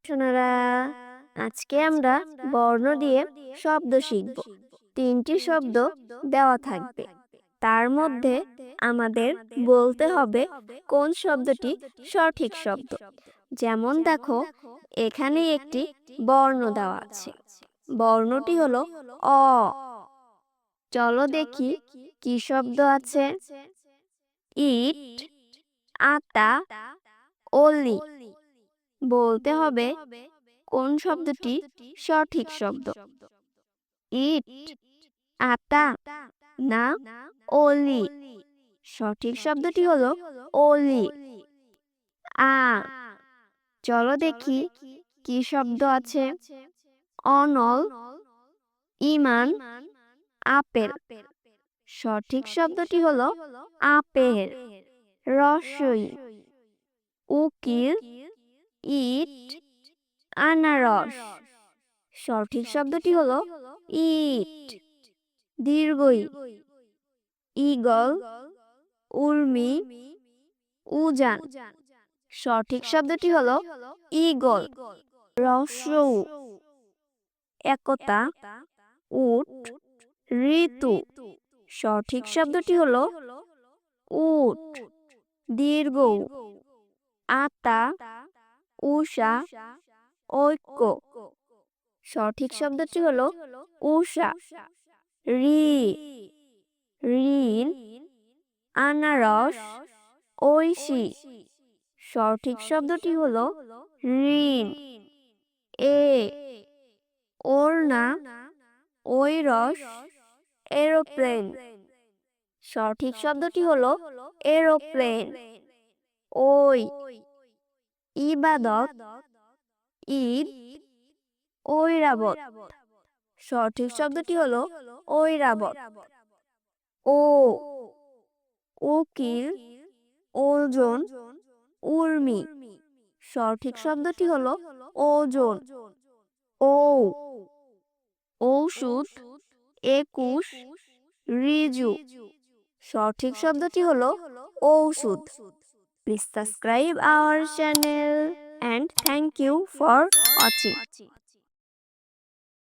সোনারা, আজকে আমরা বর্ণ দিয়ে শব্দ শিখব। 3টি শব্দ দেওয়া থাকবে, তার মধ্যে আমাদের বলতে হবে কোন শব্দটি সঠিক শব্দ। যেমন দেখো, এখানে একটি বর্ণ দেওয়া আছে, বর্ণটি হলো অ। চলো দেখি কি শব্দ আছে। ইট, আটা, অলি। বলতে হবে কোন শব্দটি সঠিক শব্দ। ইট, আটা না অলি। সঠিক শব্দটি হলো অলি। আ। চলো দেখি কি শব্দ আছে। অনল, ইমান, আপেল। সঠিক শব্দটি হলো আপেল। রসই, উকিল, ইট, আনারস। সঠিক শব্দটি হলো ইট। দীর্ঘই, ঈগল, উর্মি, উজান। সঠিক শব্দটি হলো ঈগল। হ্রস্ব উ, একতা, উট, ঋতু। সঠিক শব্দটি হলো উট। দীর্ঘ উ, আতা, উষা, ঐক্য। সঠিক শব্দটি হলো উষা। ঋ, ঋণ, আনারস, ঐশী। সঠিক শব্দটি হলো ঋণ। এ, ওড়না, ঐরস, এরোপ্লেন। সঠিক শব্দটি হলো এরোপ্লেন। ওই, ইবাদত, ঈদ, ঐরাবত। সঠিক শব্দটি হলো ঐরাবত। ও, উকিল, ওজন, উর্মি। সঠিক শব্দটি হলো ওজন। ও, ঔষধ, একুশ, ঋজু। সঠিক শব্দটি হলো ঔষধ। Please subscribe our channel and thank you for watching.